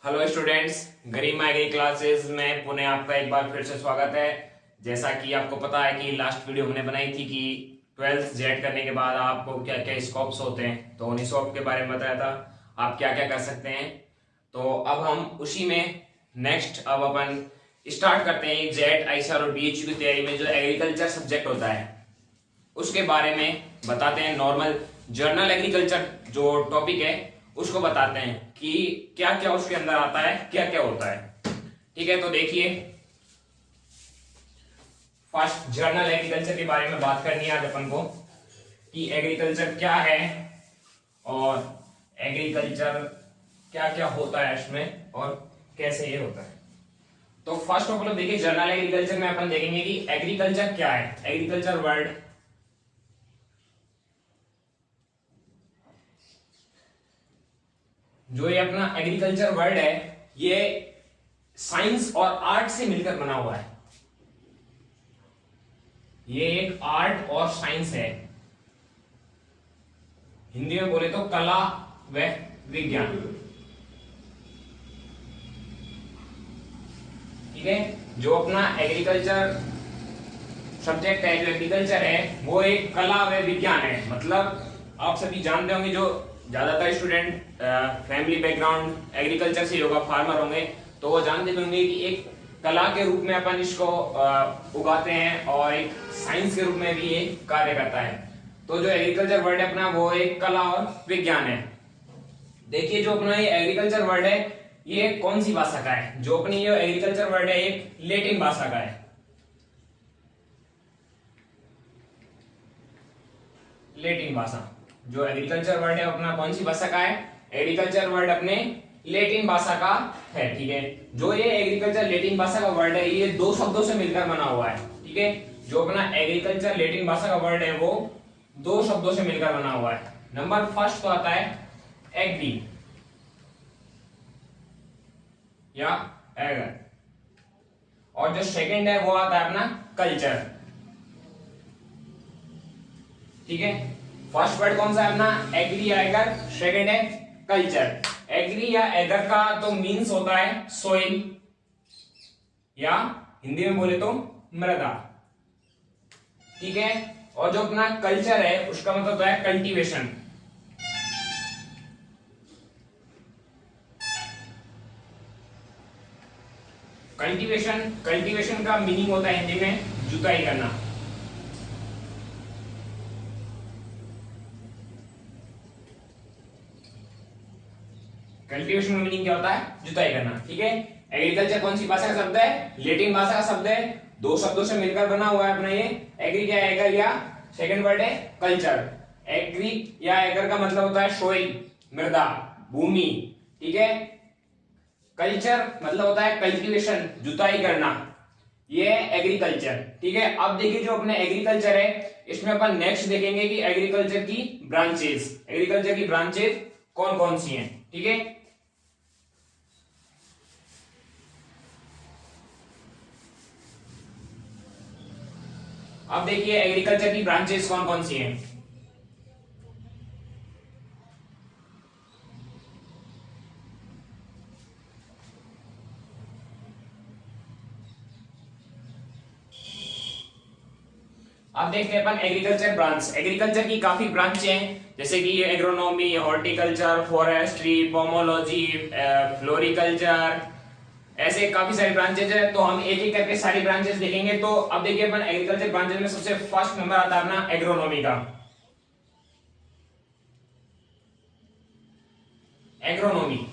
Hello students, गरिमा agree classes में पुनः आपका एक बार फिर से स्वागत है। जैसा कि आपको पता है कि लास्ट वीडियो हमने बनाई थी कि 12th जेड करने के बाद आपको क्या क्या स्कोप्स होते हैं, तो उन स्कोप के बारे में बताया था आप क्या क्या कर सकते हैं। तो अब हम उसी में नेक्स्ट अब अपन स्टार्ट करते हैं जेड आईसीआर और बीएचयू की तैयारी में जो एग्रीकल्चर सब्जेक्ट होता है उसके बारे में बताते हैं। नॉर्मल जर्नल एग्रीकल्चर जो टॉपिक है उसको बताते हैं कि क्या क्या उसके अंदर आता है, क्या क्या होता है। ठीक है, तो देखिए फर्स्ट जर्नल एग्रीकल्चर के बारे में बात करनी है आज अपन को कि एग्रीकल्चर क्या है और एग्रीकल्चर क्या क्या होता है इसमें और कैसे ये होता है। तो फर्स्ट ऑफ ऑल देखिए जर्नल एग्रीकल्चर में अपन देखेंगे कि एग्रीकल्चर क्या है। एग्रीकल्चर वर्ड जो ये अपना एग्रीकल्चर वर्ड है ये साइंस और आर्ट से मिलकर बना हुआ है। ये एक आर्ट और साइंस है, हिंदी में बोले तो कला व विज्ञान। ठीक है, जो अपना एग्रीकल्चर सब्जेक्ट है, जो एग्रीकल्चर है वो एक कला व विज्ञान है। मतलब आप सभी जानते होंगे, जो ज्यादातर स्टूडेंट फैमिली बैकग्राउंड एग्रीकल्चर से होगा, फार्मर होंगे, तो वो जानते होंगे कि एक कला के रूप में अपन इसको उगाते हैं और एक साइंस के रूप में भी ये कार्य करता है। तो जो एग्रीकल्चर वर्ड है अपना वो एक कला और विज्ञान है। देखिए जो अपना ये एग्रीकल्चर वर्ड है ये कौन सी भाषा का है। जो अपनी ये एग्रीकल्चर वर्ड है एक लैटिन भाषा का है। लैटिन भाषा जो एग्रीकल्चर वर्ड है अपना कौन सी भाषा का है। एग्रीकल्चर वर्ड अपने लैटिन भाषा का है। ठीक है, जो ये एग्रीकल्चर लैटिन भाषा का वर्ड है ये दो शब्दों से मिलकर बना हुआ है। ठीक है, जो अपना एग्रीकल्चर लैटिन भाषा का वर्ड है वो दो शब्दों से मिलकर बना हुआ है। नंबर फर्स्ट तो आता है एग्री या एगर, और जो सेकंड है वो आता है अपना कल्चर। ठीक है, फर्स्ट वर्ड कौन सा है अपना एग्री या एगर, सेकंड है कल्चर। एग्री या एगर का तो मीन्स होता है सोइल या हिंदी में बोले तो मृदा। ठीक है, और जो अपना कल्चर है उसका मतलब होता है कल्टीवेशन। कल्टीवेशन का मीनिंग होता है हिंदी में जुताई करना। कल्टीवेशन का मीनिंग क्या होता है, जुताई करना। ठीक है, एग्रीकल्चर कौन सी भाषा का शब्द है, लैटिन भाषा का शब्द है, दो शब्दों से मिलकर बना हुआ है अपना ये एग्री या एगर, या सेकंड वर्ड है कल्चर। एग्री या एगर का मतलब होता है सोइल, मृदा, भूमि। ठीक है, कल्चर मतलब होता है कल्टीवेशन, जुताई करना, ये एग्रीकल्चर। ठीक है, अब देखिए जो अपने एग्रीकल्चर है इसमें अपन नेक्स्ट देखेंगे कि एग्रीकल्चर की ब्रांचेस, एग्रीकल्चर की ब्रांचेस कौन कौन सी हैं। ठीक है, अब देखिए एग्रीकल्चर की ब्रांचेस कौन कौन सी हैं। अब देखते हैं अपन एग्रीकल्चर ब्रांच। एग्रीकल्चर की काफी ब्रांचें हैं, जैसे कि agronomy, horticulture, forestry, pomology, floriculture, ऐसे काफी सारी ब्रांचेज है। तो हम एक एक करके सारी ब्रांचेस देखेंगे। तो अब देखिए अपन एग्रीकल्चर ब्रांचेज में सबसे फर्स्ट नंबर आता है अपना एग्रोनॉमी का। एग्रोनॉमी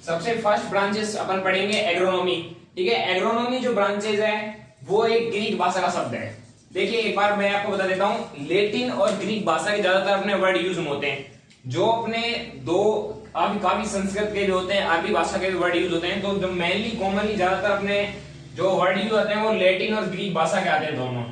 सबसे फर्स्ट ब्रांचेस अपन पढ़ेंगे एग्रोनॉमी। ठीक है, एग्रोनॉमी जो ब्रांचेज है वो एक ग्रीक भाषा का शब्द है। देखिए एक बार मैं आपको बता देता हूं, लैटिन और ग्रीक भाषा के ज्यादातर अपने वर्ड यूज होते हैं। जो अपने दो काफी संस्कृत के जो होते हैं, अरबी भाषा के वर्ड यूज होते हैं। तो जो मेनली कॉमनली ज्यादातर अपने जो वर्ड यूज होते हैं वो लैटिन और ग्रीक भाषा के आते हैं दोनों,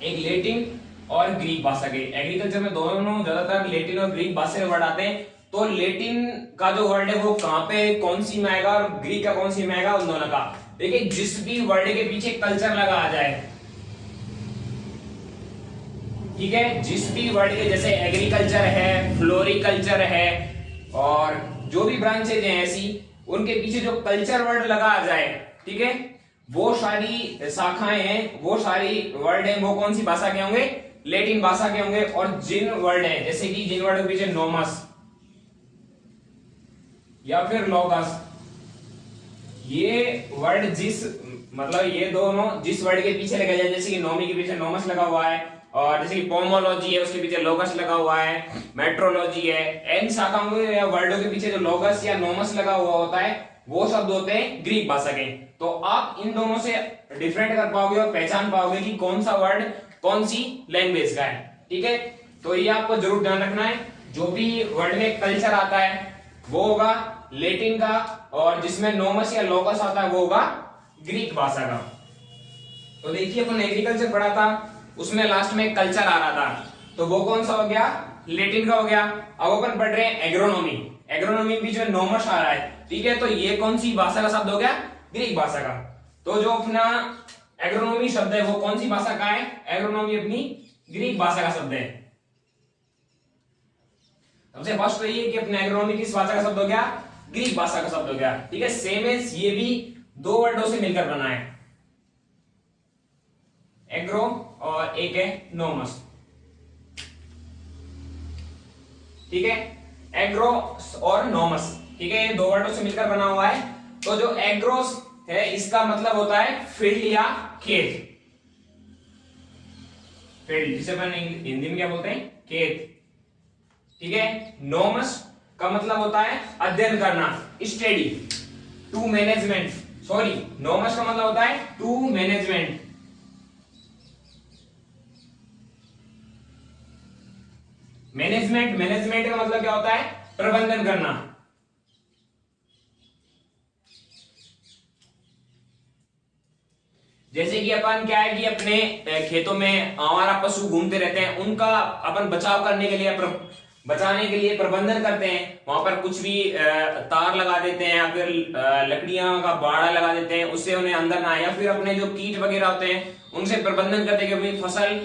एक लैटिन और ग्रीक भाषा के। एग्रीकल्चर में दोनों ज्यादातर लैटिन और ग्रीक भाषा के वर्ड आते हैं। तो लैटिन का जो वर्ड है वो कहां पे कौन सी में आएगा और ग्रीक का कौन सी में आएगा, उन दोनों का। देखिए जिस भी वर्ड के पीछे कल्चर लगा आ जाए, ठीक है, जिस भी वर्ड के जैसे एग्रीकल्चर है, फ्लोरिकल्चर है, और जो भी ब्रांचेज हैं ऐसी, उनके पीछे जो कल्चर वर्ड लगा आ जाए, ठीक है, वो सारी शाखाएं हैं, वो सारी वर्ड हैं, वो कौन सी भाषा के होंगे? लैटिन भाषा के होंगे। और जिन वर्ड हैं, जैसे कि जिन वर्ड के पीछे नोमस या फिर लोगस, ये वर्ड जिस मतलब ये दोनों जिस वर्ड के पीछे लगा जाए, जैसे कि नोमी के पीछे नोमस लगा हुआ है, और जैसे कि पोमोलॉजी है उसके पीछे लोगस लगा हुआ है, मेट्रोलॉजी है, इन शाखाओं के या वर्डों के पीछे जो लोगस या नोमस लगा हुआ होता है वो शब्द होते हैं ग्रीक भाषा के। तो आप इन दोनों से डिफरेंट कर पाओगे और पहचान पाओगे कि कौन सा वर्ड कौन सी लैंग्वेज का है, ठीक है। तो ये आपको जरूर ध्यान रखना है, जो भी वर्ड में कल्चर आता है वो होगा लैटिन का, और जिसमें नोमस या लोगस आता है वो होगा ग्रीक भाषा का। तो देखिए अपन एग्रीकल्चर पढ़ा था, उसमें लास्ट में कल्चर आ रहा था, तो वो कौन सा हो गया? लैटिन का हो गया। अब अपन पढ़ रहे हैं एग्रोनॉमी, एग्रोनॉमी बीच में नोमस आ रहा है, ठीक है, तो ये कौन सी भाषा का शब्द हो गया? ग्रीक भाषा का। तो जो अपना एग्रोनॉमी शब्द है वो कौन सी भाषा का है? एग्रोनॉमी अपनी ग्रीक भाषा का शब्द है। सबसे फर्स्ट तो ये कि अपने एग्रोनॉमी किस भाषा का शब्द हो गया? ग्रीक भाषा का शब्द हो गया, ठीक है। सेम एज ये भी दो वर्डों से मिलकर बना है, एग्रो और एक है नोमस, ठीक है, एग्रो और नोमस, ठीक है, ये दो वर्डों से मिलकर बना हुआ है। तो जो एग्रोस है इसका मतलब होता है फील्ड या खेत, फील्ड जिसे अपन हिंदी में क्या बोलते हैं? खेत, ठीक है। नोमस का मतलब होता है अध्ययन करना, स्टडी, टू मैनेजमेंट, सॉरी, नोमस का मतलब होता है टू मैनेजमेंट, मैनेजमेंट का मतलब क्या होता है? प्रबंधन करना। जैसे कि अपन क्या है कि अपने खेतों में आवारा पशु घूमते रहते हैं, उनका अपन बचाव करने के लिए बचाने के लिए प्रबंधन करते हैं। वहां पर कुछ भी तार लगा देते हैं या फिर लकड़ियां का बाड़ा लगा देते हैं, उससे उन्हें अंदर ना आए, या फिर अपने जो कीट वगैरह होते हैं उनसे प्रबंधन करते हैं कि अपनी फसल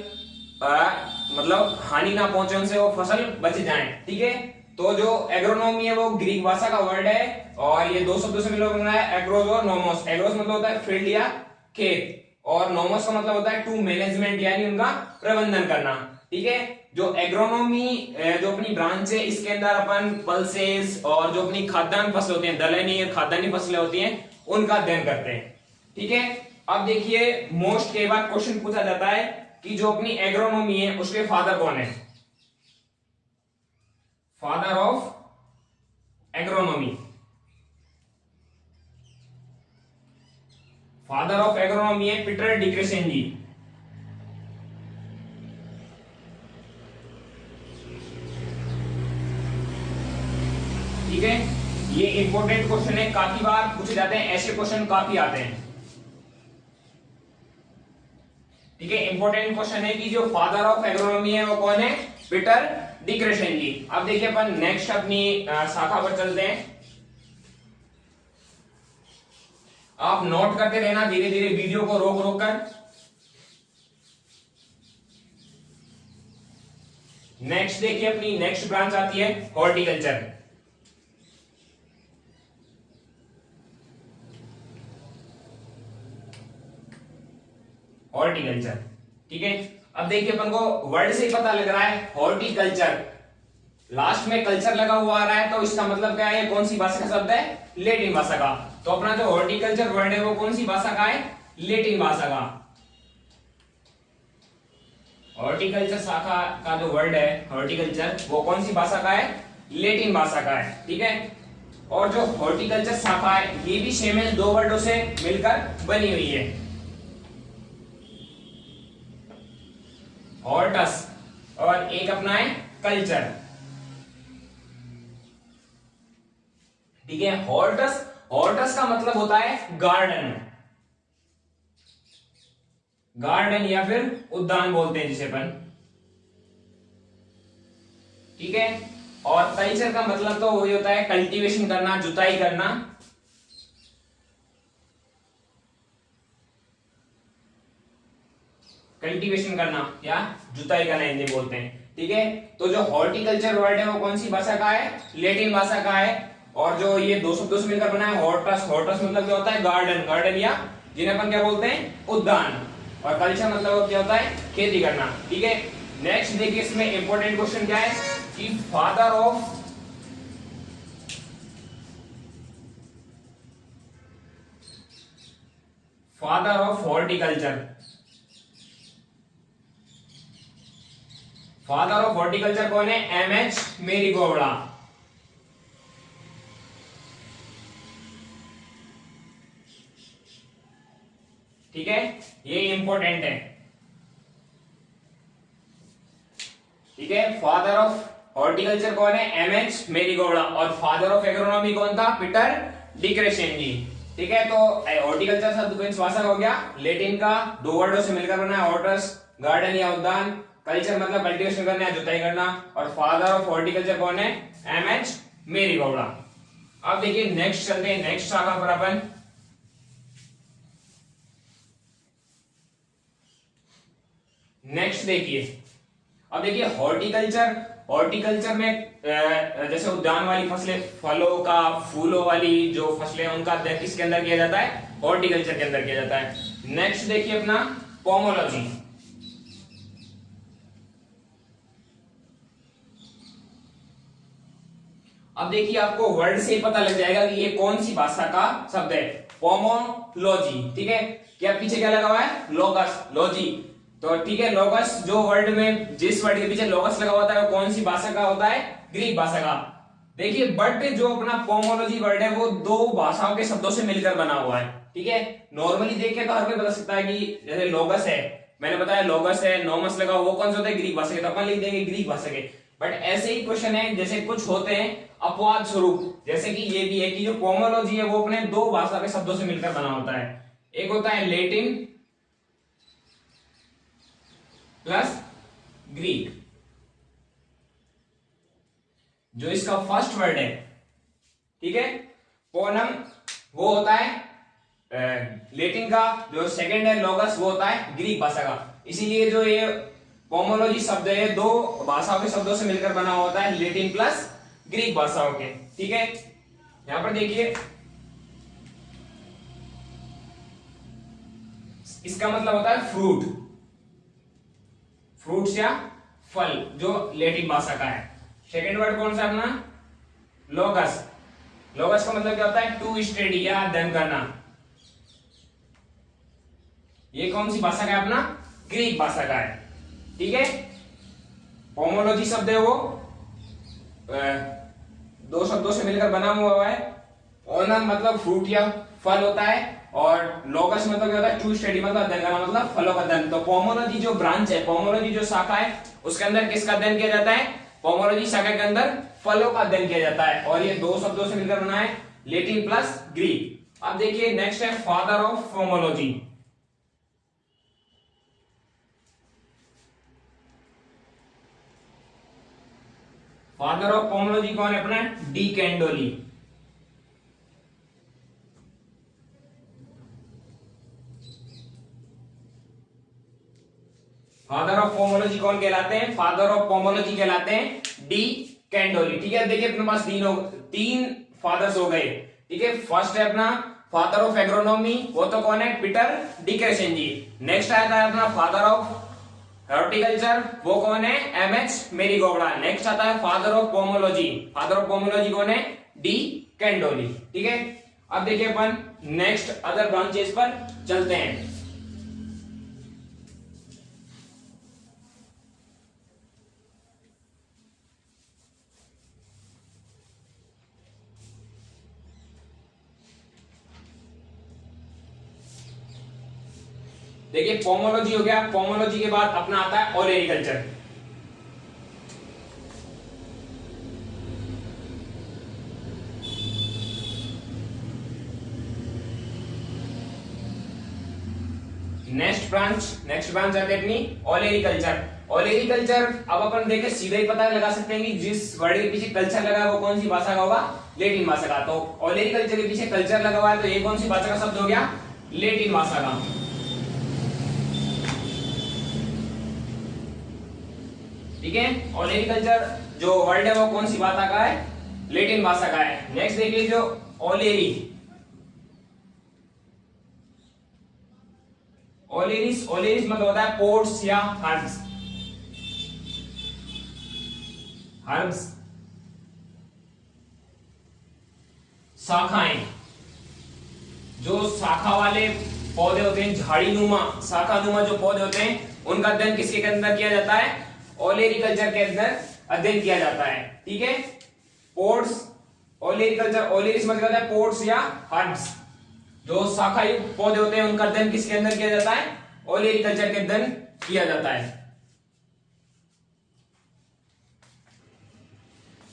मतलब हानि ना पहुंचे, उनसे वो फसल बच जाए, ठीक है। तो जो एग्रोनॉमी है वो ग्रीक भाषा का वर्ड है, और ये दो शब्दों से मिलकर बना है, एग्रोस और नोमोस। एग्रोस मतलब होता है फील्ड या खेत, और नोमस का मतलब होता है टू मैनेजमेंट, यानी उनका प्रबंधन करना, ठीक है। जो एग्रोनॉमी जो अपनी ब्रांच है, इसके अंदर अपन पल्सेस और जो अपनी खाद्यान्न फसलें होती हैं, दलहनी और खाद्यान्नी फसलें होती हैं, उनका अध्ययन करते हैं, ठीक है। अब देखिए मोस्ट कई बार क्वेश्चन पूछा जाता है कि जो अपनी एग्रोनॉमी है उसके फादर कौन है? Father of agronomy, father of agronomy है पीटर डी क्रेसेंजी, ठीक है। ये इंपॉर्टेंट क्वेश्चन है, काफी बार पूछे जाते हैं, ऐसे क्वेश्चन काफी आते हैं, ठीक है। इंपॉर्टेंट क्वेश्चन है कि जो फादर ऑफ एग्रोनॉमी है वो कौन है? Peter De Crescenzi. अब देखिए अपन नेक्स्ट अपनी शाखा पर चलते हैं। आप नोट करते रहना धीरे धीरे, वीडियो को रोक रोक कर। नेक्स्ट देखिए अपनी नेक्स्ट ब्रांच आती है हॉर्टिकल्चर, हॉर्टिकल्चर, ठीक है। अब देखिए अपन को वर्ड से ही पता लग रहा है हॉर्टिकल्चर, लास्ट में कल्चर लगा हुआ आ रहा है, तो इसका मतलब क्या है? कौन सी भाषा का शब्द है? लैटिन भाषा का। तो अपना जो हॉर्टिकल्चर वर्ड है वो कौन सी भाषा का है? लैटिन भाषा का। हॉर्टिकल्चर शाखा का जो वर्ड है हॉर्टिकल्चर, वो कौन सी भाषा का है? लैटिन भाषा का है, ठीक है। और जो हॉर्टिकल्चर शाखा है ये भी सेम है, दो वर्डों से मिलकर बनी हुई है, हॉर्टस और एक अपना है कल्चर, ठीक है। हॉर्टस, हॉर्टस का मतलब होता है गार्डन, गार्डन या फिर उद्यान बोलते हैं जिसे अपन, ठीक है। और कल्चर का मतलब तो वही होता है कल्टीवेशन करना, जुताई करना, कल्टीवेशन करना या जुताई करना हिंदी बोलते हैं, ठीक है। तो जो हॉर्टिकल्चर वर्ड है वो कौन सी भाषा का है? लैटिन भाषा का है। और जो ये दो शब्दों से मिलकर बना है हॉर्टस, हॉर्टस मतलब क्या होता है? गार्डन, गार्डन या जिन्हें अपन क्या बोलते हैं? उद्यान। और कल्चर मतलब क्या होता है? खेती करना, ठीक है। नेक्स्ट देखिए इसमें इंपॉर्टेंट क्वेश्चन क्या है कि father of horticulture, father of horticulture कौन है? एमएच मेरीगोवड़ा। ठीक है, ये इंपॉर्टेंट है, ठीक है। फादर ऑफ हॉर्टिकल्चर कौन है? एमएच मेरीगोवड़ा। और फादर ऑफ एग्रोनॉमी कौन था? पीटर डी क्रेसेंजी, ठीक है। तो हॉर्टिकल्चर शब्द कौन सी भाषा का हो गया? लैटिन का, दो वर्डों से मिलकर बना है, हॉर्टस गार्डन या उद्यान, कल्चर मतलब कल्टीवेशन करना या जुताई करना, और फादर ऑफ हॉर्टिकल्चर कौन है? एमएच मेरीगोवड़ा। अब देखिए नेक्स्ट चलते हैं नेक्स्ट शाखा पर अपन। नेक्स्ट देखिए, अब देखिए हॉर्टिकल्चर, हॉर्टिकल्चर में जैसे उद्यान वाली फसलें, फलों का, फूलों वाली जो फसलें, उनका अध्ययन किसके अंदर किया जाता है? हॉर्टिकल्चर के अंदर किया जाता है। नेक्स्ट देखिए अपना पोमोलॉजी। अब देखिए आपको वर्ड से ही पता लग जाएगा कि ये कौन सी भाषा का शब्द है। पोमोलॉजी, ठीक है। क्या पीछे क्या लगा हुआ है? लोगस, लॉजी। तो ठीक है, लोगस जो वर्ड में, जिस वर्ड के पीछे लोगस लगा होता है वो कौन सी भाषा का होता है? ग्रीक भाषा का। देखिए बट जो अपना पोमोलॉजी वर्ड है वो दो भाषाओं के शब्दों से मिलकर बना हुआ है, ठीक है। नॉर्मली देखे तो हर कोई बता सकता है कि जैसे लोगस है, मैंने बताया लोगस है, नोमस लगा, वो कौन से होते हैं? ग्रीक भाषा के, तो अपन लिख देंगे ग्रीक भाषा के। बट ऐसे ही क्वेश्चन है, जैसे कुछ होते हैं अपवाद स्वरूप, जैसे कि ये भी है कि जो पोमोलॉजी है वो अपने दो भाषा के शब्दों से मिलकर बना होता है। एक होता है लैटिन प्लस ग्रीक। जो इसका फर्स्ट वर्ड है, ठीक है, पोनम, वो होता है लैटिन का। जो सेकंड है लोगस, वो होता है ग्रीक भाषा का। इसीलिए जो ये पोमोलॉजी शब्द है दो भाषाओं के शब्दों से मिलकर बना होता है, लैटिन प्लस ग्रीक भाषाओं के, ठीक है। यहां पर देखिए इसका मतलब होता है फ्रूट, फ्रूट्स या फल, जो लैटिन भाषा का है। सेकंड वर्ड कौन सा अपना? लोगस। लोगस का मतलब क्या होता है? टू स्टडी या अध्ययन करना। ये कौन सी भाषा का है? अपना ग्रीक भाषा का है, ठीक है। पोमोलॉजी शब्द है वो दो शब्दों से मिलकर बना हुआ है। ओनम मतलब फ्रूट या फल होता है, और लोगस मतलब क्या होता है? टू स्टडी मतलब अध्ययन करना, मतलब फलों का अध्ययन। तो पोमोलॉजी जो ब्रांच है, पोमोलॉजी जो शाखा है, उसके अंदर किसका अध्ययन किया जाता है? पोमोलॉजी शाखा के अंदर फलों का अध्ययन किया जाता है। और ये दो शब्दों से मिलकर बना है, लैटिन प्लस ग्रीक। अब देखिए नेक्स्ट है father of pomology. Father of pomology कौन है अपना? डी कैंडोली। फादर ऑफ पोमोलॉजी कौन कहलाते हैं? फादर ऑफ पोमोलॉजी कहलाते हैं डी कैंडोली, ठीक है। देखिए अपने पास तीन फादर्स हो गए, ठीक है। फर्स्ट है अपना फादर ऑफ एग्रोनॉमी, वो तो कौन है? Peter De क्रेसेंजी। नेक्स्ट आता है अपना फादर ऑफ हॉर्टिकल्चर, वो कौन है? एमएच मेरीगोवड़ा। नेक्स्ट आता है father of pomology, father of pomology कौन है? डी कैंडोली, ठीक है। अब देखिए अपन नेक्स्ट अदर ब्रांचेस पर चलते हैं। देखिए पोमोलॉजी हो गया, पोमोलॉजी के बाद अपना आता है ओलेरिकल्चर। नेक्स्ट ब्रांच आती है अपनी ओलेरिकल्चर। ओलेरिकल्चर अब अपन देखें सीधे ही पता लगा सकते हैं कि जिस वर्ड के पीछे कल्चर लगा है वो कौन सी भाषा का होगा? लैटिन भाषा का। तो ओलेरिकल्चर के पीछे कल्चर लगा हुआ है, तो ये कौन सी भाषा का शब्द हो गया? लैटिन भाषा का, ठीक है। ओलेरिकल्चर जो वर्ड है वो कौन सी भाषा का है? लैटिन भाषा का है। नेक्स्ट देखिए जो ओलेरी, ओलेरिस, ओलेरिस मतलब होता है पोर्ट्स या हर्ब्स, हर्ब्स शाखाएं, जो शाखा वाले पौधे होते हैं, झाड़ी नुमा, शाखा नुमा जो पौधे होते हैं, उनका अध्ययन किसके अंदर किया जाता है? ओलेरिकल्चर के अंदर अध्ययन किया जाता है। ठीक है। पोर्ट्स, ओलेरिकल्चर, ओलेरिस मतलब होता है पोर्ट्स या हर्ब्स, जो शाखायुक्त पौधे होते हैं उनका अध्ययन किसके अंदर किया जाता है? ओलेरिकल्चर के अध्ययन किया जाता है।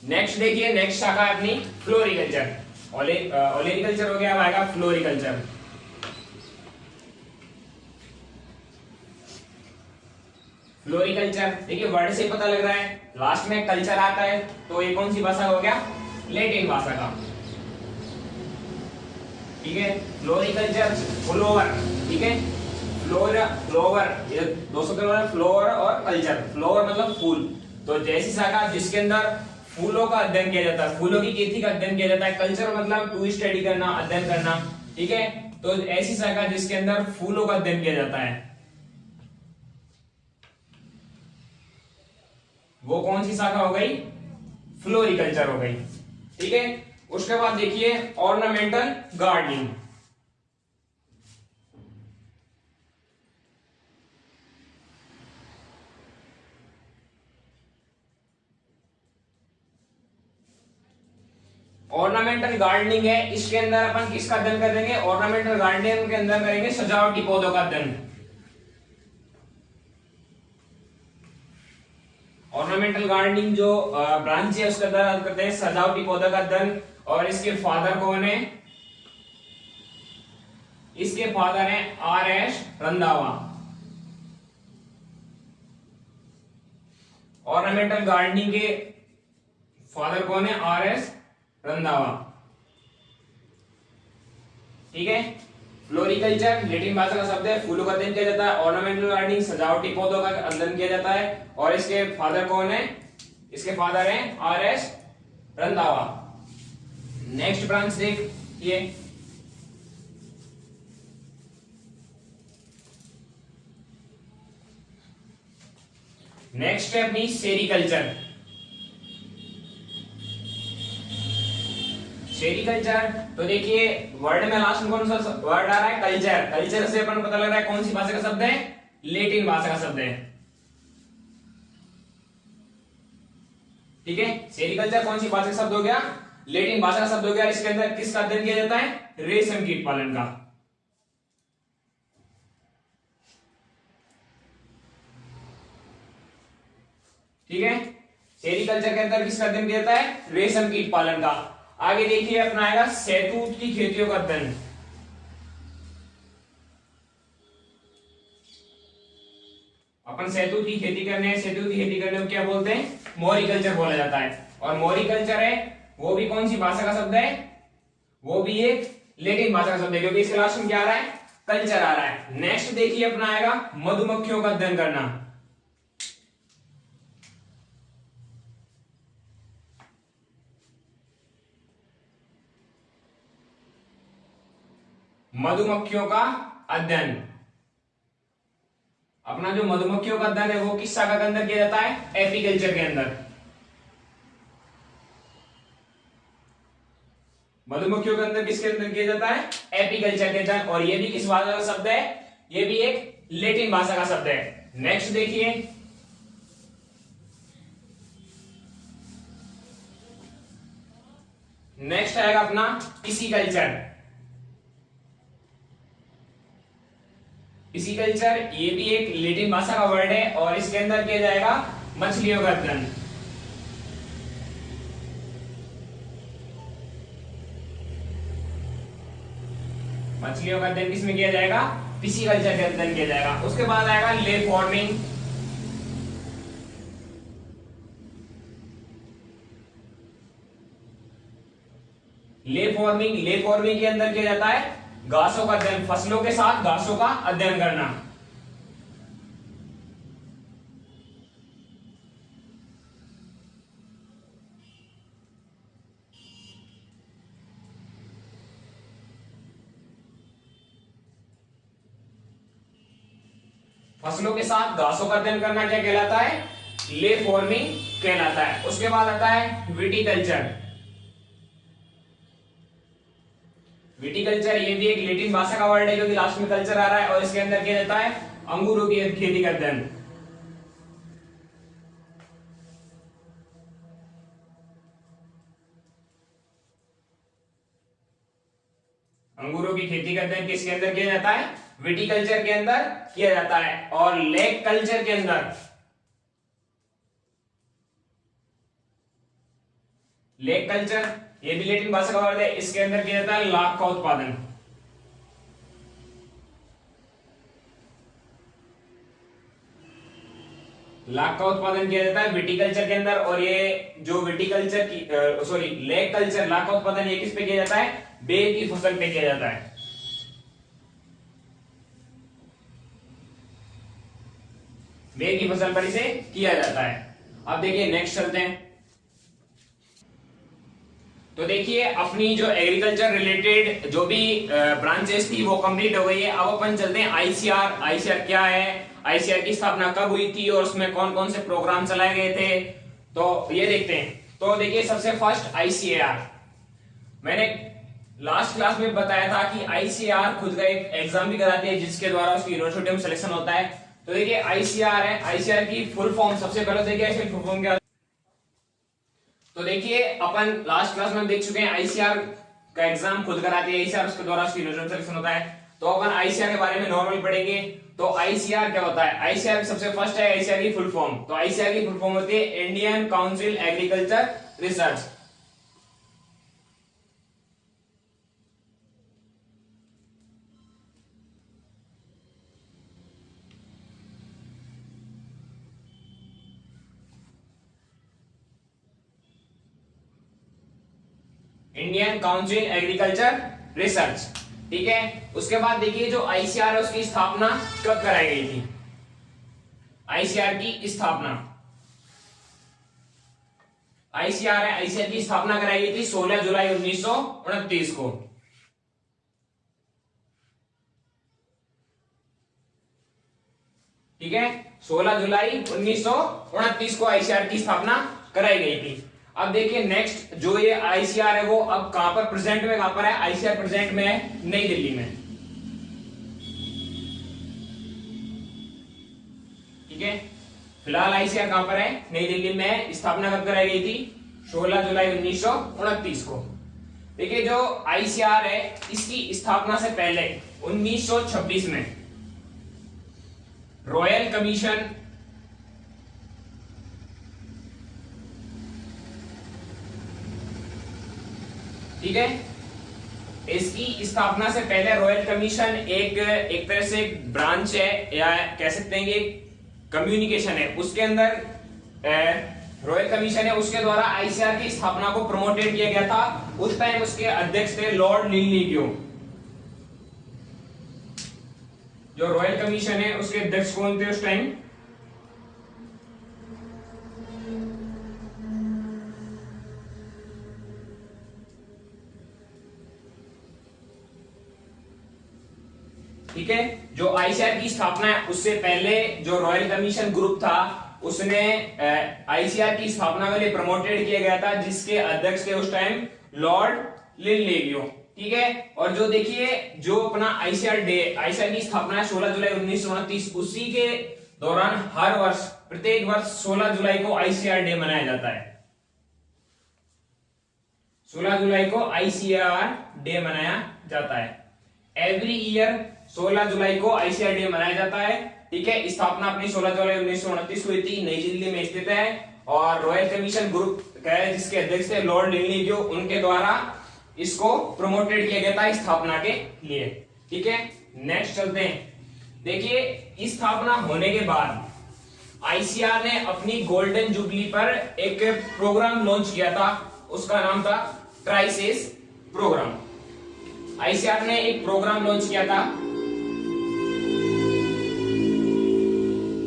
नेक्स्ट देखिए, नेक्स्ट शाखा है अपनी फ्लोरिकल्चर। ओलेरिकल्चर हो गया, अब आएगा फ्लोरिकल्चर। फ्लोरिकल्चर देखिए वर्ड से पता लग रहा है, लास्ट में कल्चर आता है, तो ये कौन सी भाषा हो गया? लैटिन भाषा का। ठीक है। फ्लोरिकल्चर, फ्लोवर, ठीक है, फ्लोवर, ये दो शब्द हैं, फ्लोवर और कल्चर। फ्लोवर मतलब फूल, तो जैसी शाखा जिसके अंदर फूलों का अध्ययन किया जाता है, फूलों की खेती का अध्ययन किया जाता है। कल्चर मतलब टू स्टडी करना, अध्ययन करना। ठीक है। तो ऐसी शाखा जिसके अंदर फूलों का अध्ययन किया जाता है, वो कौन सी शाखा हो गई? फ्लोरिकल्चर हो गई। ठीक है। उसके बाद देखिए ऑर्नामेंटल गार्डनिंग। ऑर्नामेंटल गार्डनिंग है, इसके अंदर अपन किसका अध्ययन करेंगे? ऑर्नामेंटल गार्डनिंग के अंदर करेंगे सजावटी पौधों का अध्ययन। ऑर्नामेंटल गार्डनिंग जो ब्रांच है उसके अंदर करते हैं सजावटी पौधों का अध्ययन। और इसके फादर कौन है? इसके फादर हैं R.S. रंधावा। ऑर्नामेंटल गार्डनिंग के फादर कौन है? R.S. रंधावा। ठीक है। फ्लोरिकल्चर लैटिन भाषा का शब्द है, फूलों का अध्ययन किया जाता है। ऑर्नामेंटल गार्डनिंग सजावटी पौधों का अध्ययन किया जाता है। और इसके फादर कौन है? इसके फादर हैं R.S. रंधावा। नेक्स्ट ब्रांच देखिए, नेक्स्ट है अपनी सेरिकल्चर। सेरिकल्चर तो देखिए वर्ड में लास्ट में कौन सा वर्ड आ रहा है? कल्चर। कल्चर से अपन पता लग रहा है कौन सी भाषा का शब्द है? लैटिन भाषा का शब्द है। ठीक है। सेरिकल्चर कौन सी भाषा का शब्द हो गया? लैटिन भाषा का शब्द हो गया। इसके अंदर किसका अध्ययन किया जाता है? रेशम कीट पालन का। ठीक है। सेरिकल्चर के अंदर किसका अध्ययन किया जाता है? रेशम कीट पालन का। आगे देखिए अपना आएगा शहतूत की खेतियों का अध्ययन। अपन शहतूत की खेती करने हैं, शहतूत की खेती करने को क्या बोलते हैं? मोरिकल्चर बोला जाता है। और मोरिकल्चर है वो भी कौन सी भाषा का शब्द है? वो भी एक लैटिन भाषा का शब्द है, क्योंकि इसके लास्ट में क्या आ रहा है? कल्चर आ रहा है। नेक्स्ट देखिए अपना आएगा मधुमक्खियों का अध्ययन करना। मधुमक्खियों का अध्ययन, अपना जो मधुमक्खियों का अध्ययन है वो किस शाखा के अंदर किया जाता है? एपीकल्चर के अंदर। मधुमक्खियों के अंदर किसके अंदर किया जाता है? एपीकल्चर के अंदर। और ये भी किस भाषा का शब्द है? ये भी एक लैटिन भाषा का शब्द है। नेक्स्ट देखिए नेक्स्ट आएगा अपना पिसीकल्चर। पिसीकल्चर ये भी एक लैटिन भाषा का वर्ड है और इसके अंदर किया जाएगा मछलियों का अध्ययन। मछलियों का अध्ययन किसमें किया जाएगा? पिसीकल्चर के अध्ययन किया जाएगा। उसके बाद आएगा ले फॉर्मिंग। ले फॉर्मिंग के अंदर किया जाता है घासों का अध्ययन, फसलों के साथ घासों का अध्ययन करना। फसलों के साथ घासों का अध्ययन करना क्या कहलाता है? ले फॉर्मिंग कहलाता है। उसके बाद आता है विटिकल्चर। विटिकल्चर ये भी एक लैटिन भाषा का वर्ड है क्योंकि लास्ट में कल्चर आ रहा है, और इसके अंदर क्या जाता है? अंगूरों की खेती का अध्ययन। अंगूरों की खेती का अध्ययन किसके अंदर किया जाता है? विटिकल्चर के अंदर किया जाता है। और लेक कल्चर के अंदर, लेक कल्चर ये भी लैटिन भाषा का वर्ड है, इसके अंदर किया जाता है लाख का उत्पादन। लाख का उत्पादन किया जाता है विटिकल्चर के अंदर। और ये जो विटिकल्चर की सॉरी लेक कल्चर, लाख का उत्पादन ये किस पे किया जाता है? बेर की फसल पे किया जाता है। बेर की फसल पर इसे किया जाता है। अब देखिए नेक्स्ट चलते हैं। तो देखिए अपनी जो एग्रीकल्चर रिलेटेड जो भी ब्रांचेस थी वो कंप्लीट हो गई है। अब अपन चलते हैं आईसीआर। आईसीआर क्या है, आईसीआर की स्थापना कब हुई थी और उसमें कौन कौन से प्रोग्राम चलाए गए थे, तो ये देखते हैं। तो देखिए सबसे फर्स्ट आईसीआर, मैंने लास्ट क्लास में बताया था कि आईसीआर खुद का एक एग्जाम भी कराती है जिसके द्वारा उसकी यूनिवर्सिटी में सिलेक्शन होता है। तो देखिए आईसीआर है, आईसीआर की फुल फॉर्म सबसे पहले देखिए इसकी फुल फॉर्म क्या। तो देखिए अपन लास्ट क्लास में देख चुके हैं आईसीआर का एग्जाम खुद कराती है आईसीआर, उसके द्वारा उसकी यूनिवर्सिटी में सिलेक्शन होता है। तो अपन आईसीआर के बारे में नॉर्मल पढ़ेंगे। तो आईसीआर क्या होता है? आईसीआर सबसे फर्स्ट है आईसीआर की फुल फॉर्म। तो आईसीआर की फुल फॉर्म होती है Indian council agriculture research. Indian council agriculture research, ठीक है। उसके बाद देखिए जो आईसीआर है उसकी स्थापना कब कराई गई थी? आईसीआर की स्थापना, आईसीआर है, आईसीआर की स्थापना कराई गई थी 16 जुलाई 1929 को। ठीक है, 16 जुलाई 1929 को आईसीआर की स्थापना कराई गई थी। अब देखिए नेक्स्ट जो ये आईसीआर है वो अब कहां पर प्रेजेंट में, कहां पर है? आईसीआर प्रेजेंट में है नई दिल्ली में। ठीक है, फिलहाल आईसीआर कहां पर है? नई दिल्ली में है। स्थापना कब कराई गई थी? 16 जुलाई 1929 को। देखिए जो आईसीआर है इसकी स्थापना से पहले 1926 में रॉयल कमीशन, ठीक है, इसकी स्थापना से पहले रॉयल कमीशन एक तरह से एक ब्रांच है या कह सकते हैं कि कम्युनिकेशन है, उसके अंदर रॉयल कमीशन है, उसके द्वारा आईसीआर की स्थापना को प्रमोटेड किया गया था। उस टाइम उसके अध्यक्ष थे लॉर्ड लिनलिगो। जो रॉयल कमीशन है उसके अध्यक्ष कौन थे उस टाइम? ठीक है, जो आईसीआर की स्थापना है उससे पहले जो रॉयल कमीशन ग्रुप था उसने आईसीआर की स्थापना के लिए प्रमोटेड किया गया था, जिसके अध्यक्ष थे उस टाइम लॉर्ड लिनलिगो। ठीक है, और जो देखिए जो अपना आईसीआर डे, आईसीआर की स्थापना है 16 जुलाई 1929, उसी के दौरान हर वर्ष प्रत्येक वर्ष 16 जुलाई को आईसीआर डे मनाया जाता है। 16 जुलाई को आईसीआर डे मनाया जाता है। एवरी ईयर 16 जुलाई को आईसीआर डे मनाया जाता है। ठीक है, स्थापना अपनी 16 जुलाई 1929 हुई थी, नई दिल्ली में स्थित है। और रॉयल कमीशन ग्रुप है जिसके अध्यक्ष थे लॉर्ड लिनलिगो, उनके द्वारा इसको प्रमोटेड किया गया था स्थापना के लिए। ठीक है, नेक्स्ट चलते हैं। देखिए स्थापना होने के बाद आईसीआर ने अपनी गोल्डन जुबली पर एक प्रोग्राम लॉन्च किया था, उसका नाम था ट्राइसेस प्रोग्राम। आईसीआर ने एक प्रोग्राम लॉन्च किया था।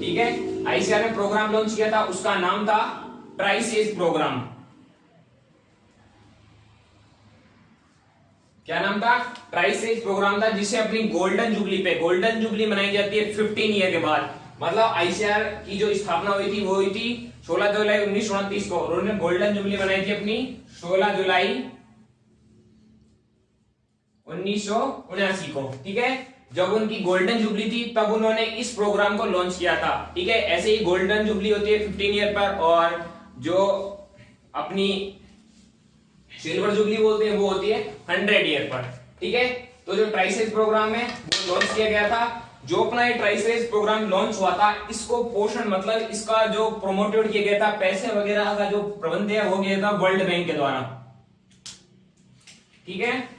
ठीक है, आईसीआर ने प्रोग्राम लॉन्च किया था, उसका नाम था ट्राइसेस प्रोग्राम। क्या नाम था? ट्राइसेस प्रोग्राम था, जिसे अपनी गोल्डन जुबली पे, गोल्डन जुबली मनाई जाती है 15 ईयर के बाद। मतलब आईसीआर की जो स्थापना हुई थी वो हुई थी 16 जुलाई 1929 को, और उन्होंने गोल्डन जुबली बनाई थी अपनी 16 जुलाई 1979 को। ठीक है, जब उनकी गोल्डन जुबली थी तब उन्होंने इस प्रोग्राम को लॉन्च किया था। ठीक है, ऐसे ही गोल्डन जुबली होती है 15 ईयर पर, और जो अपनी सिल्वर जुबली बोलते हैं वो होती है 100 ईयर पर। ठीक है, तो जो ट्राइसेज प्रोग्राम है वो लॉन्च किया गया था। जो अपना ये ट्राइसेज प्रोग्राम लॉन्च हुआ था, इसको पोषण मतलब इसका जो प्रोमोटेड किया गया था, पैसे वगैरह का जो प्रबंध है वो किया था वर्ल्ड बैंक के द्वारा। ठीक है,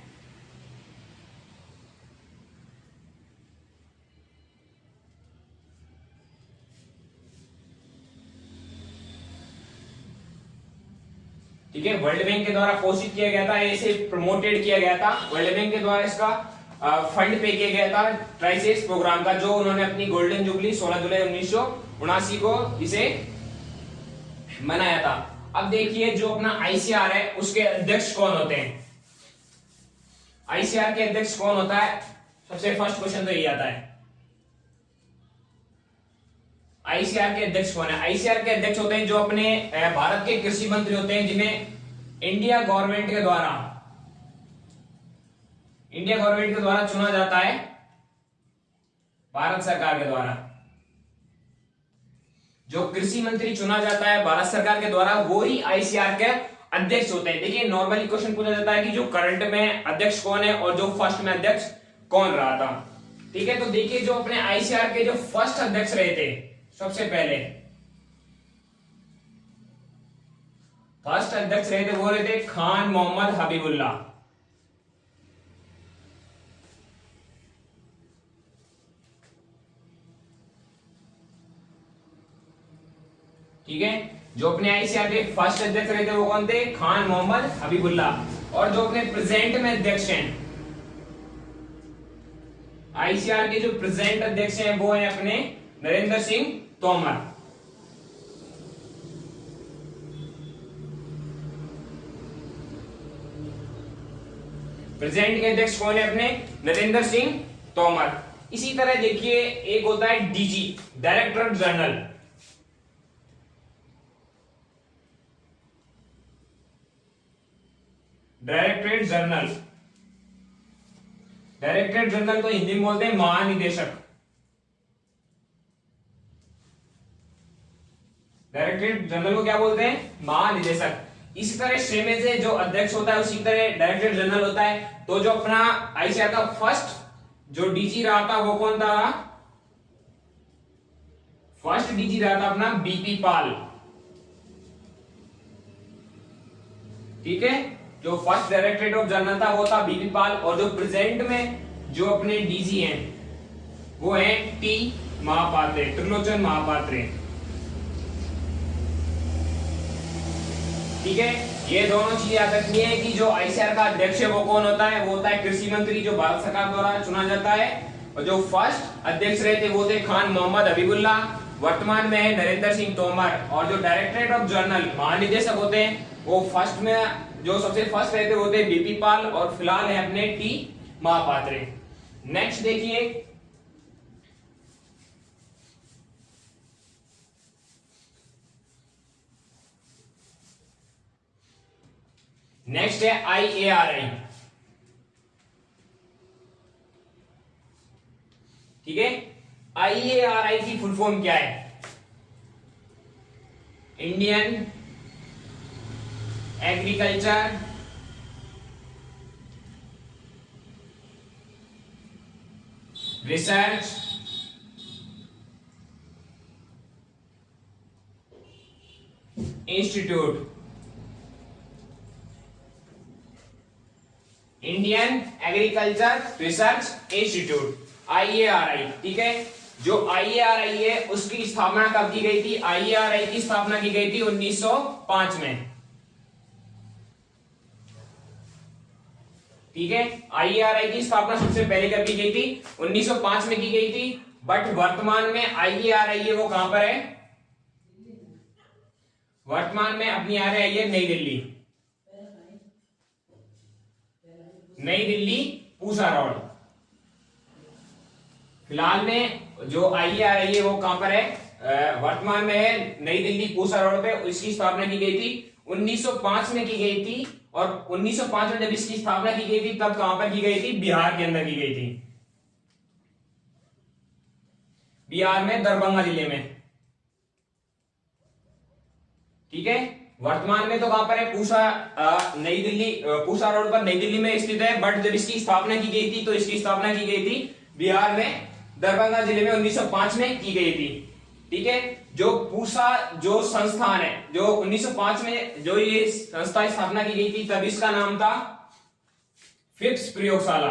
ठीक है, वर्ल्ड बैंक के द्वारा पोषित किया गया था, इसे प्रमोटेड किया गया था वर्ल्ड बैंक के द्वारा। इसका फंड पे किया गया था ट्राइसेज प्रोग्राम का, जो उन्होंने अपनी गोल्डन जुबली 16 जुलाई 1979 को इसे मनाया था। अब देखिए जो अपना आईसीआर है उसके अध्यक्ष कौन होते हैं। आईसीआर के अध्यक्ष कौन होता है, सबसे फर्स्ट क्वेश्चन तो यही आता है, आईसीआर के अध्यक्ष कौन है। आईसीआर के अध्यक्ष होते हैं जो अपने भारत के कृषि मंत्री होते हैं, जिन्हें इंडिया गवर्नमेंट के द्वारा चुना जाता है, भारत सरकार के द्वारा। जो कृषि मंत्री चुना जाता है भारत सरकार के द्वारा, वो ही आईसीआर के अध्यक्ष होते हैं। देखिए नॉर्मली क्वेश्चन पूछा जाता है कि जो करंट में अध्यक्ष कौन है और जो फर्स्ट में अध्यक्ष कौन रहा था। ठीक है, तो देखिए जो अपने आईसीआर के जो फर्स्ट अध्यक्ष रहे थे, सबसे पहले फर्स्ट अध्यक्ष रहे थे वो रहे थे खान मोहम्मद हबीबुल्लाह। ठीक है, जो अपने आईसीआर के फर्स्ट अध्यक्ष रहे थे वो कौन थे, खान मोहम्मद हबीबुल्लाह। और जो अपने प्रेजेंट में अध्यक्ष हैं, आईसीआर के जो प्रेजेंट अध्यक्ष हैं वो हैं अपने नरेंद्र सिंह तोमर। प्रेजेंट के अध्यक्ष कौन है, अपने नरेंद्र सिंह तोमर। इसी तरह देखिए एक होता है DG, director general. Directorate general, directorate general को हिंदी में बोलते हैं महानिदेशक। डायरेक्टरेट जनरल को क्या बोलते हैं, महानिदेशक। इसी तरह सेम से जो अध्यक्ष होता है उसी तरह डायरेक्टर जनरल होता है। तो जो अपना आईसीआर का फर्स्ट जो डीजी रहा था वो कौन था, फर्स्ट डीजी रहा था अपना बीपी पाल। ठीक है, जो फर्स्ट डायरेक्टरेट ऑफ जनरल था वो था बीपी पाल, और जो प्रेजेंट में जो अपने डीजी हैं वो है टी महापात्रे, त्रिलोचन महापात्रे। ठीक है, ये दोनों चीजें याद रखनी है कि जो आईसीआर का अध्यक्ष है वो कौन होता है, वो होता है कृषि मंत्री जो भारत सरकार द्वारा चुना जाता है। और जो फर्स्ट अध्यक्ष रहे थे वो थे खान मोहम्मद हबीबुल्लाह, वर्तमान में है नरेंद्र सिंह तोमर। और जो डायरेक्टरेट ऑफ जनरल महानिदेशक होते हैं वो फर्स्ट में जो सबसे फर्स्ट रहे थे वो थे बीपी पाल, और फिलहाल है अपने टी महापात्रे। नेक्स्ट देखिए नेक्स्ट है आईएआरआई। ठीक है, आईएआरआई की फुल फॉर्म क्या है, Indian agriculture research institute, Indian agriculture research institute, IARI. ठीक है, जो आईएआरआई है उसकी स्थापना कब की गई थी, आईएआरआई की स्थापना की गई थी 1905 में। ठीक है, आईएआरआई की स्थापना सबसे पहले कब की गई थी, 1905 में की गई थी। बट वर्तमान में आईएआरआई है वो कहां पर है, वर्तमान में अपनी आ रही है नई दिल्ली, नई दिल्ली पूसा रोड। फिलहाल में जो IARI है वो कहां पर है, वर्तमान में है नई दिल्ली पूसा रोड पे। इसकी स्थापना की गई थी 1905 में की गई थी, और 1905 में जब इसकी स्थापना की गई थी तब कहां पर की गई थी, बिहार के अंदर की गई थी, बिहार में दरभंगा जिले में। ठीक है, वर्तमान में तो कहां पर है, पूसा नई दिल्ली, पूसा रोड पर नई दिल्ली में स्थित है। बट जब इसकी स्थापना की गई थी तो इसकी स्थापना की गई थी बिहार में दरभंगा जिले में 1905 में की गई थी। ठीक है, जो पूसा जो संस्थान है, जो 1905 में जो ये संस्था स्थापना की गई थी तब इसका नाम था फिप्स प्रयोगशाला।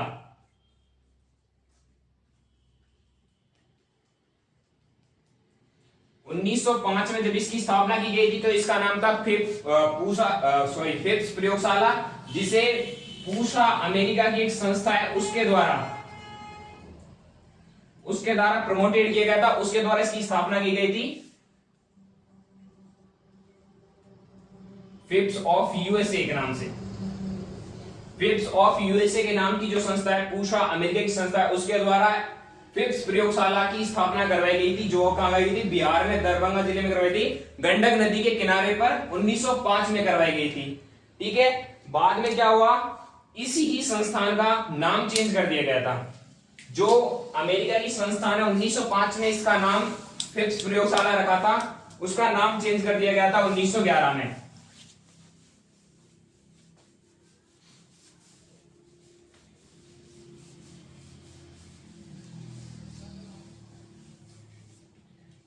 1905 में जब इसकी स्थापना की गई थी तो इसका नाम था फिप्स प्रयोगशाला, जिसे पूसा अमेरिका की एक संस्था है उसके द्वारा प्रमोटेड किया गया था, उसके द्वारा इसकी स्थापना की गई थी। फिप्स ऑफ यूएसए के नाम से, फिप्स ऑफ यूएसए के नाम की जो संस्था है, पूसा अमेरिका की संस्था है, उसके द्वारा फिप्स प्रयोगशाला की स्थापना करवाई गई थी, जो कहां गई थी, बिहार में दरभंगा जिले में करवाई थी, गंडक नदी के किनारे पर 1905 में करवाई गई थी। ठीक है, बाद में क्या हुआ, इसी ही संस्थान का नाम चेंज कर दिया गया था। जो अमेरिका की संस्थान है 1905 में इसका नाम फिप्स प्रयोगशाला रखा था, उसका नाम चेंज कर दिया गया था 1911 में।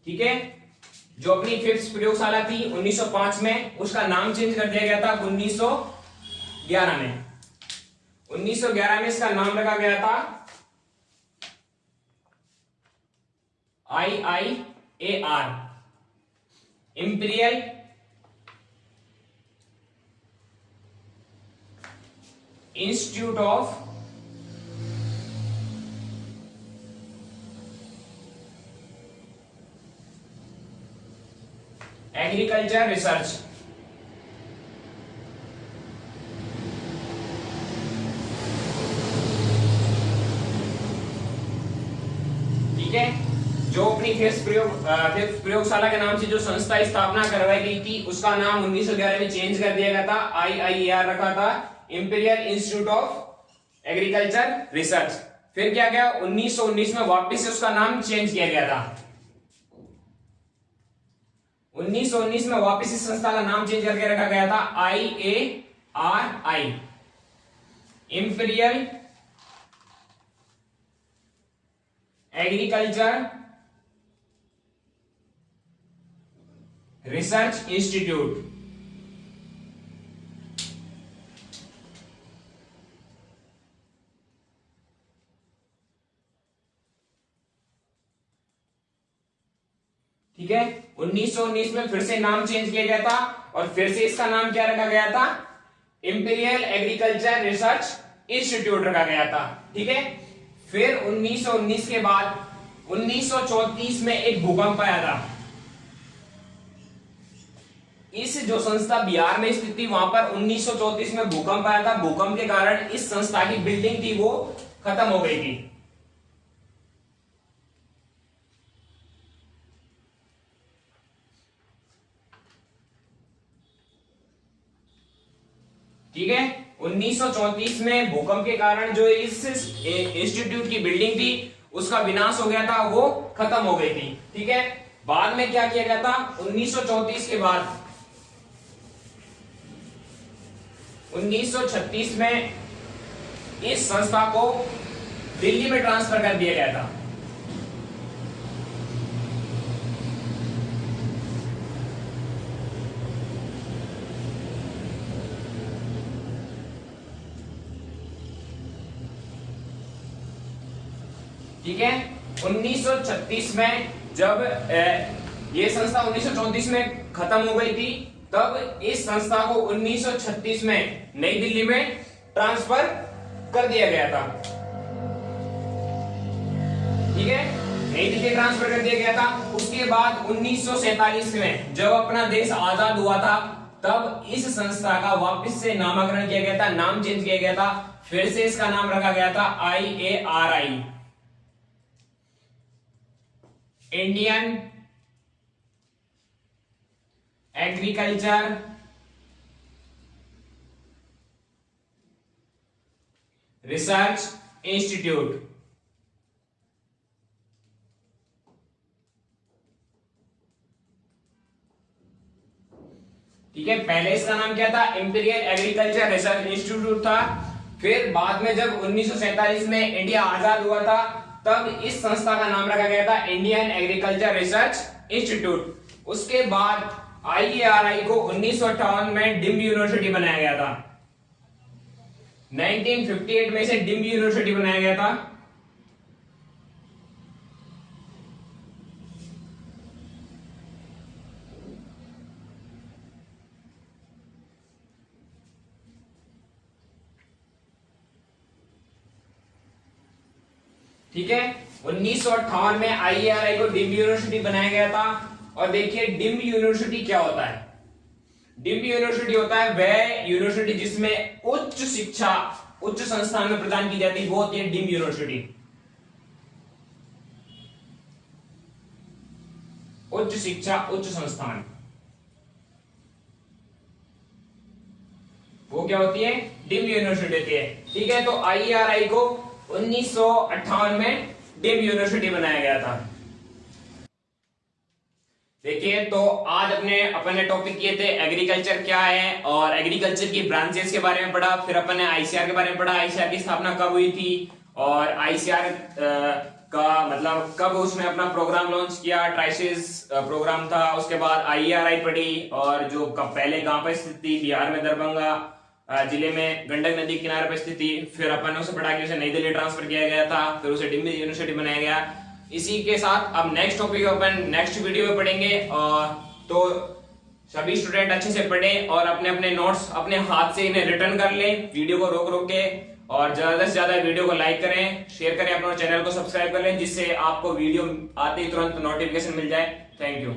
ठीक है, जो अपनी फिप्स प्रयोगशाला थी 1905 में, उसका नाम चेंज कर दिया गया था 1911 में। 1911 में इसका नाम रखा गया था IIAR, imperial institute of agriculture research. ठीक है, जो अपनी फिप्स प्रयोगशाला के नाम से जो संस्था स्थापना करवाई गई थी उसका नाम 1911 में चेंज कर दिया गया था, IIAR रखा था, imperial institute of agriculture research. फिर क्या गया, 1919 में वापस से उसका नाम चेंज किया गया था। 1919 में वापस इस संस्था का नाम चेंज करके रखा गया था IARI, imperial agriculture research institute. ठीक है, 1919 में फिर से नाम चेंज किया गया था और फिर से इसका नाम क्या रखा गया था, इंपीरियल एग्रीकल्चर रिसर्च इंस्टीट्यूट रखा गया था। ठीक है, फिर 1919 के बाद 1934 में एक भूकंप आया था। इस जो संस्था बिहार में स्थित थी वहां पर 1934 में भूकंप आया था। भूकंप के कारण इस संस्था की बिल्डिंग थी वो खत्म हो गई थी। ठीक है, 1934 में भूकंप के कारण जो इस इंस्टीट्यूट की बिल्डिंग थी उसका विनाश हो गया था, वो खत्म हो गई थी। ठीक है, बाद में क्या किया गया था, 1934 के बाद 1936 में इस संस्था को दिल्ली में ट्रांसफर कर दिया गया था। ठीक है, 1936 में जब ये संस्था 1934 में खत्म हो गई थी, तब इस संस्था को 1936 में नई दिल्ली में ट्रांसफर कर दिया गया था। ठीक है, नई दिल्ली ट्रांसफर कर दिया गया था। उसके बाद 1947 में जब अपना देश आजाद हुआ था, तब इस संस्था का वापस से नामकरण किया गया था, नाम चेंज किया गया था। फिर से इसका नाम रखा गया था IARI, Indian agriculture research institute. ठीक है, पहले इसका नाम क्या था? इंपीरियल एग्रीकल्चर रिसर्च इंस्टीट्यूट था। फिर बाद में जब 1947 में इंडिया आजाद हुआ था तब इस संस्था का नाम रखा गया था इंडियन एग्रीकल्चर रिसर्च इंस्टीट्यूट। उसके बाद IARI को 1958 में डिम्ड यूनिवर्सिटी बनाया गया था। 1958 में इसे डिम्ड यूनिवर्सिटी बनाया गया था। ठीक है, 1958 में IARI को डिम्ड यूनिवर्सिटी बनाया गया था। और देखिए डिम्ड यूनिवर्सिटी क्या होता है? डिम्ड यूनिवर्सिटी होता है वह यूनिवर्सिटी जिसमें उच्च शिक्षा उच्च संस्थान में प्रदान की जाती है, वो होती है डिम्ड यूनिवर्सिटी। उच्च शिक्षा उच्च संस्थान वो क्या होती है? डिम्ड यूनिवर्सिटी होती है। ठीक है, तो IARI को 1958 में डिम्ड यूनिवर्सिटी बनाया गया था। देखिए, तो आज अपने टॉपिक किए थे एग्रीकल्चर क्या है और एग्रीकल्चर की ब्रांचेस के बारे में पढ़ा। फिर अपन ने ICAR के बारे में पढ़ा, ICAR की स्थापना कब हुई थी और ICAR का मतलब कब उसने अपना प्रोग्राम लॉन्च किया, ट्राइसिस प्रोग्राम था। उसके बाद IARI पढ़ी और जो पहले कहां पर स्थित थी, बिहार में दरभंगा जिले में गंडक नदी के किनारे पर स्थित थी। फिर अपन ने उसे पढ़ा कि उसे नई दिल्ली ट्रांसफर किया गया था, फिर उसे डिम्ड यूनिवर्सिटी बनाया गया। इसी के साथ अब नेक्स्ट टॉपिक अपन नेक्स्ट वीडियो में पढ़ेंगे। और तो सभी स्टूडेंट अच्छे से पढ़ें और अपने अपने नोट्स अपने हाथ से इन्हें रिटर्न कर लें, वीडियो को रोक रोक के। और ज्यादा से ज्यादा वीडियो को लाइक करें, शेयर करें, अपने चैनल को सब्सक्राइब कर लें, जिससे आपको वीडियो आते ही तुरंत नोटिफिकेशन मिल जाए। Thank you.